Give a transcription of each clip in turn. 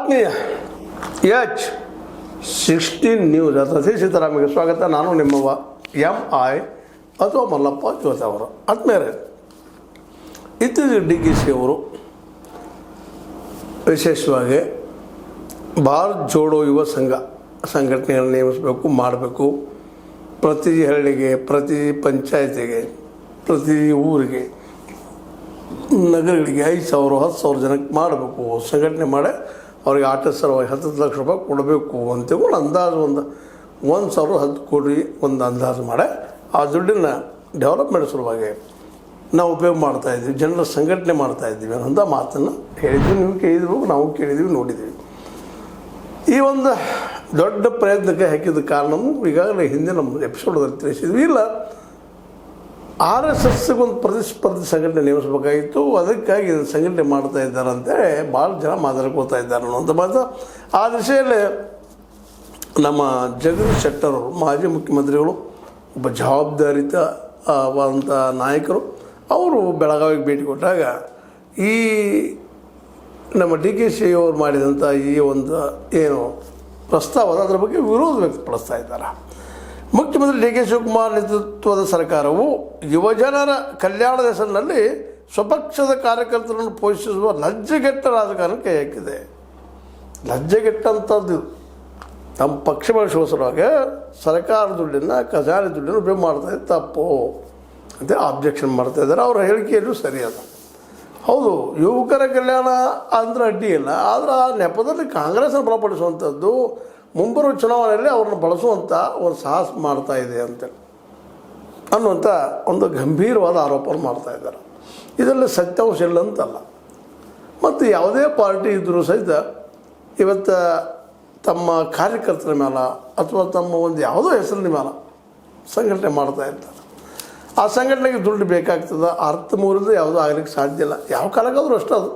ಆತ್ಮೀಯ H16 news ಅಥವಾ ಸೀತಾರಾಮಿಗೆ ಸ್ವಾಗತ. ನಾನು ನಿಮ್ಮವ MI ಅಥವಾ ಮಲ್ಲಪ್ಪ ಜೋತ ಅವರು. ಆತ್ಮೀಯರೇ, ಇತ್ತೀಚೆಗೆ DKC ಅವರು ವಿಶೇಷವಾಗಿ ಭಾರತ್ ಜೋಡೋ ಯುವ ಸಂಘಟನೆಯನ್ನು ನೇಮಿಸಬೇಕು, ಮಾಡಬೇಕು. ಪ್ರತಿ ಹಳ್ಳಿಗೆ, ಪ್ರತಿ ಪಂಚಾಯತಿಗೆ, ಪ್ರತಿ ಊರಿಗೆ, ನಗರಗಳಿಗೆ 5,000 10,000 ಜನಕ್ಕೆ ಮಾಡಬೇಕು. ಸಂಘಟನೆ ಮಾಡಿ ಅವ್ರಿಗೆ ಆಟದ ಸಲುವಾಗಿ 10 ಲಕ್ಷ ರೂಪಾಯಿ ಕೊಡಬೇಕು ಅಂತೇಳಿ ಅಂದಾಜು 1,010 ಕೋಟಿ ಒಂದು ಅಂದಾಜು ಮಾಡಿ ಆ ದುಡ್ಡನ್ನು ಡೆವಲಪ್ಮೆಂಟ್ ಸಲುವಾಗಿ ನಾವು ಉಪಯೋಗ ಮಾಡ್ತಾಯಿದ್ವಿ, ಜನರ ಸಂಘಟನೆ ಮಾಡ್ತಾಯಿದ್ದೀವಿ ಅನ್ನೋಂಥ ಮಾತನ್ನು ಹೇಳಿದ್ವಿ. ನೀವು ಕೇಳಿದ್ವಿ, ನಾವು ಕೇಳಿದ್ವಿ, ನೋಡಿದ್ವಿ. ಈ ಒಂದು ದೊಡ್ಡ ಪ್ರಯತ್ನಕ್ಕೆ ಹಾಕಿದ ಕಾರಣವೂ ಈಗಾಗಲೇ ಹಿಂದೆ ನಮ್ಮ ಎಪಿಸೋಡಲ್ಲಿ ತಿಳಿಸಿದ್ವಿ. ಇಲ್ಲ, RSSಗೆ ಒಂದು ಪ್ರತಿಸ್ಪರ್ಧಿ ಸಂಘಟನೆ ನೇಮಿಸಬೇಕಾಗಿತ್ತು, ಅದಕ್ಕಾಗಿ ಸಂಘಟನೆ ಮಾಡ್ತಾ ಇದ್ದಾರಂತೆ ಭಾಳ ಜನ ಮಾತಾಡ್ಕೋತಾ ಇದ್ದಾರೆ ಅನ್ನೋಂಥ ಮಾತು. ಆ ದಿಶೆಯಲ್ಲಿ ನಮ್ಮ ಜಗದೀಶ್ ಶೆಟ್ಟರ್ ಅವರು, ಮಾಜಿ ಮುಖ್ಯಮಂತ್ರಿಗಳು, ಒಬ್ಬ ಜವಾಬ್ದಾರಿತವಾದಂಥ ನಾಯಕರು, ಅವರು ಬೆಳಗಾವಿಗೆ ಭೇಟಿ ಕೊಟ್ಟಾಗ ಈ ನಮ್ಮ DKC ಅವರು ಮಾಡಿದಂಥ ಈ ಒಂದು ಏನು ಪ್ರಸ್ತಾವ ಅದರ ಬಗ್ಗೆ ವಿರೋಧ ವ್ಯಕ್ತಪಡಿಸ್ತಾ ಇದ್ದಾರೆ. ಮುಖ್ಯಮಂತ್ರಿ DK ಶಿವಕುಮಾರ್ ನೇತೃತ್ವದ ಸರ್ಕಾರವು ಯುವಜನರ ಕಲ್ಯಾಣದ ಹೆಸರಿನಲ್ಲಿ ಸ್ವಪಕ್ಷದ ಕಾರ್ಯಕರ್ತರನ್ನು ಪೋಷಿಸುವ ಲಜ್ಜೆಗೆಟ್ಟ ರಾಜಕಾರಣಕ್ಕೆ ಕೈ ಹಾಕಿದೆ. ಲಜ್ಜೆಗೆಟ್ಟಂಥದ್ದು ನಮ್ಮ ಪಕ್ಷ ಬೆಳೆಸುವಾಗ ಸರ್ಕಾರ ದುಡ್ಡನ್ನು, ಖಜಾನೆ ದುಡ್ಡನ್ನು ಉಪಯೋಗ ಮಾಡ್ತಾಯಿದ್ದು ತಪ್ಪು ಅಂತ ಆಬ್ಜೆಕ್ಷನ್ ಮಾಡ್ತಾಯಿದ್ದಾರೆ. ಅವರ ಹೇಳಿಕೆಯಲ್ಲೂ ಸರಿಯಲ್ಲ. ಹೌದು, ಯುವಕರ ಕಲ್ಯಾಣ ಅಂದ್ರೆ ಅಡ್ಡಿ ಇಲ್ಲ, ಆದರೆ ಆ ನೆಪದಲ್ಲಿ ಕಾಂಗ್ರೆಸ್ಸನ್ನು ಬಲಪಡಿಸುವಂಥದ್ದು, ಮುಂಬರುವ ಚುನಾವಣೆಯಲ್ಲಿ ಅವ್ರನ್ನ ಬಳಸುವಂಥ ಒಂದು ಸಾಹಸ ಮಾಡ್ತಾಯಿದೆ ಅಂತೇಳಿ ಅನ್ನುವಂಥ ಒಂದು ಗಂಭೀರವಾದ ಆರೋಪವನ್ನು ಮಾಡ್ತಾಯಿದ್ದಾರೆ. ಇದರಲ್ಲಿ ಸತ್ಯಾಂಶ ಇಲ್ಲ ಅಂತಲ್ಲ. ಮತ್ತು ಯಾವುದೇ ಪಾರ್ಟಿ ಇದ್ದರೂ ಸಹಿತ ಇವತ್ತು ತಮ್ಮ ಕಾರ್ಯಕರ್ತರ ಮೇಲೆ ಅಥವಾ ತಮ್ಮ ಒಂದು ಯಾವುದೋ ಹೆಸರಿನ ಮೇಲೆ ಸಂಘಟನೆ ಮಾಡ್ತಾ ಇರ್ತಾರೆ. ಆ ಸಂಘಟನೆಗೆ ದುಡ್ಡು ಬೇಕಾಗ್ತದೆ. ಅರ್ಥ ಮೂರಿಂದ ಯಾವುದೂ ಆಗಲಿಕ್ಕೆ ಸಾಧ್ಯ ಇಲ್ಲ. ಯಾವ ಕಾಲಕ್ಕಾದರೂ ಅಷ್ಟೇ ಅದು.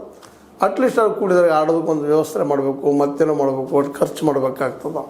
ಅಟ್ಲೀಸ್ಟ್ ಅವ್ರು ಕೂಡಿದಾಗ ಆಡೋದಕ್ಕೊಂದು ವ್ಯವಸ್ಥೆ ಮಾಡಬೇಕು, ಮತ್ತೇನೋ ಮಾಡಬೇಕು, ಒಟ್ಟು ಖರ್ಚು ಮಾಡಬೇಕಾಗ್ತದೆ.